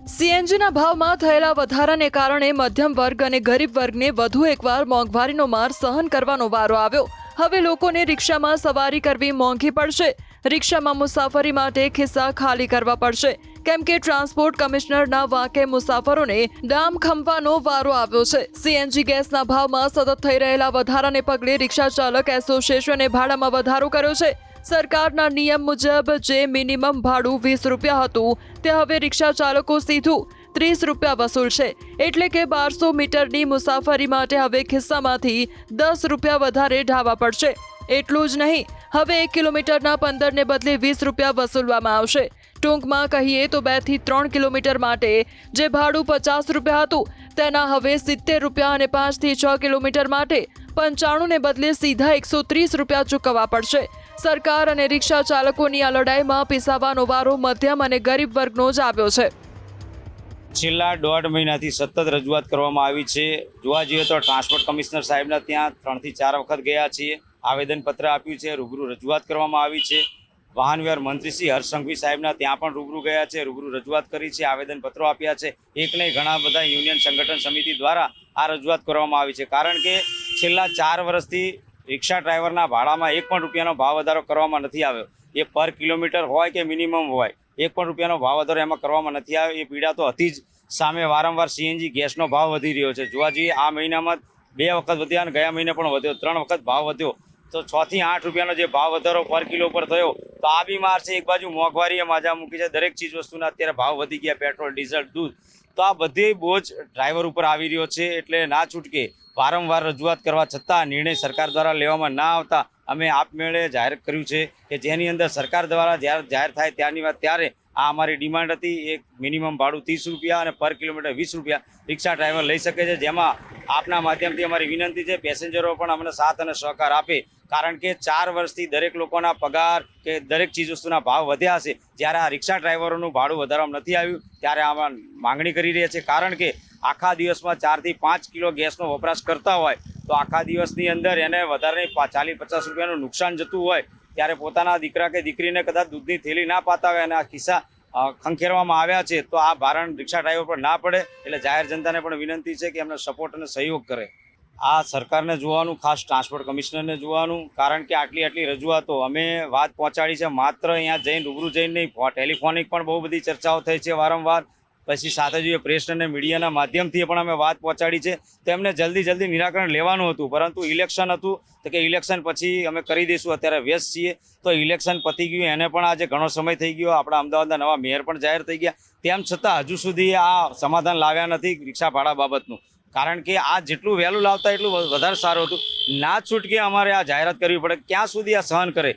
સીએનજીના ભાવમાં થયેલા વધારાને કારણે મધ્યમ વર્ગ અને ગરીબ વર્ગને વધુ એકવાર મોંઘવારીનો માર સહન કરવાનો વારો આવ્યો। હવે લોકોને રિક્ષામાં સવારી કરવી મોંઘી પડશે। રિક્ષામાં મુસાફરી માટે ખિસ્સા ખાલી કરવા પડશે, કેમ કે ટ્રાન્સપોર્ટ કમિશનરના વાંકે મુસાફરોને દામ ખંભવાનો વારો આવ્યો છે। સીએનજી ગેસના ભાવમાં સતત થઈ રહેલા વધારાને પગલે રિક્ષા ચાલક એસોસિએશને ભાડામાં વધારો કર્યો છે। સરકારના નિયમ મુજબ જે મિનિમમ ભાડું 20 રૂપિયા હતું તે હવે રિક્ષા ચાલકો સીધું 30 રૂપિયા વસૂલશે, એટલે કે 1200 મીટરની મુસાફરી માટે હવે ખિસ્સામાંથી 10 રૂપિયા વધારે ઢાળવા પડશે। એટલું જ નહીં, હવે 1 કિલોમીટરના 15 ને બદલે 20 રૂપિયા વસૂલવામાં આવશે। ટૂંકમાં કહીએ તો 2 થી 3 કિલોમીટર માટે જે ભાડું 50 રૂપિયા હતું તેના હવે 70 રૂપિયા અને 5 થી 6 કિલોમીટર માટે 95 ને બદલે સીધા 130 રૂપિયા ચૂકવવા પડશે। સરકાર અને રિક્ષા ચાલકોની આ લડાઈમાં પીસાવાનો વારો મધ્યમ અને ગરીબ વર્ગનો જ આવ્યો છે। છેલ્લા 1.5 મહિનાથી સતત રજૂઆત કરવામાં આવી છે। જોવા જઈએ તો ટ્રાન્સપોર્ટ કમિશનર સાહેબના ત્યાં 3 થી 4 વખત ગયા છીએ, આવેદનપત્ર આપ્યું છે, રૂબરૂ રજૂઆત કરવામાં આવી છે। વાહન વ્યવહાર મંત્રી શ્રી હર્ષ સંઘવી સાહેબના ત્યાં પણ રૂબરૂ ગયા છે, રૂબરૂ રજૂઆત કરી છે, આવેદનપત્રો આપ્યા છે। એક નહીં ઘણા બધા યુનિયન સંગઠન સમિતિ દ્વારા આ રજૂઆત કરવામાં આવી છે, કારણ કે છેલ્લા 4 વર્ષથી રિક્ષા ડ્રાઈવરના ભાડામાં 1 પણ રૂપિયાનો ભાવ વધારો કરવામાં નથી આવ્યો। એ પર કિલોમીટર હોય કે મિનિમમ હોય, 1 પણ રૂપિયાનો ભાવ વધારો એમાં કરવામાં નથી આવ્યો। એ પીડા તો હતી જ, સામે વારંવાર સીએનજી ગેસનો ભાવ વધી રહ્યો છે। જોવા જઈએ આ મહિનામાં 2 વખત વધ્યા અને ગયા મહિને પણ વધ્યો, 3 વખત ભાવ વધ્યો, તો 6 થી 8 રૂપિયાનો જે ભાવ વધારો પર કિલો પર થયો તો આ બી માર છે। એક બાજુ મોંઘવારીએ માજા મૂકી છે, દરેક ચીજ વસ્તુના અત્યારે ભાવ વધી ગયા, પેટ્રોલ, ડીઝલ, દૂધ, તો આ બધી બોજ ડ્રાઈવર ઉપર આવી રહ્યો છે। એટલે ના છૂટકે વારંવાર રજૂઆત કરવા છતાં નિર્ણય સરકાર દ્વારા લેવામાં ના આવતા અમે આપમેળે જાહેર કર્યું છે કે જેની અંદર સરકાર દ્વારા જ્યારે જાહેર થાય ત્યારની વાત ત્યારે આ અમારી ડિમાન્ડ હતી। એક મિનિમમ ભાડું 30 રૂપિયા અને પર કિલોમીટર 20 રૂપિયા રિક્ષા ડ્રાઈવર લઈ શકે છે, જેમાં આપના માધ્યમથી અમારી વિનંતી છે પેસેન્જરો પણ અમને સાથ અને સહકાર આપે, કારણ કે 4 વર્ષથી દરેક લોકોના પગાર કે દરેક ચીજવસ્તુના ભાવ વધ્યા છે, જ્યારે આ રિક્ષા ડ્રાઈવરોનું ભાડું વધારવામાં નથી આવ્યું ત્યારે આમાં માંગણી કરી રહ્યા છે। કારણ કે આખા દિવસમાં 4 થી 5 કિલો ગેસનો વપરાશ કરતા હોય તો આખા દિવસની અંદર એને વધારે 40-50 રૂપિયાનું નુકસાન જતું હોય, ત્યારે પોતાના દીકરા કે દીકરીને કદાચ દૂધની થેલી ના પાતા હોય અને આ ખિસ્સા ખંખેરવામાં આવ્યા છે, તો આ ભારણ રિક્ષા ડ્રાઈવર પર ના પડે। એટલે જાહેર જનતાને પણ વિનંતી છે કે એમને સપોર્ટ અને સહયોગ કરે। આ સરકારને જોવાનું, ખાસ ટ્રાન્સપોર્ટ કમિશનરને જોવાનું, કારણ કે આટલી રજૂઆતો અમે વાત પહોંચાડી છે, માત્ર અહીંયા જઈને રૂબરૂ જઈને નહીં, ટેલિફોનિક પણ બહુ બધી ચર્ચાઓ થઈ છે વારંવાર, પછી સાથે જોઈએ પ્રેસ અને મીડિયાના માધ્યમથી પણ અમે વાત પહોંચાડી છે। તેમને જલ્દી નિરાકરણ લેવાનું હતું, પરંતુ ઇલેક્શન હતું તો કે ઇલેક્શન પછી અમે કરી દઈશું, અત્યારે વ્યસ્ત છીએ, તો ઇલેક્શન પતી ગયું, એને પણ આજે ઘણો સમય થઈ ગયો, આપણા અમદાવાદના નવા મેયર પણ જાહેર થઈ ગયા, તેમ છતાં હજુ સુધી આ સમાધાન લાવ્યા નથી રિક્ષા ભાડા બાબતનું। કારણ કે આ જેટલું વહેલું લાવતા એટલું વધારે સારું હતું। ના છૂટકે અમારે આ જાહેરાત કરવી પડે, ક્યાં સુધી આ સહન કરે।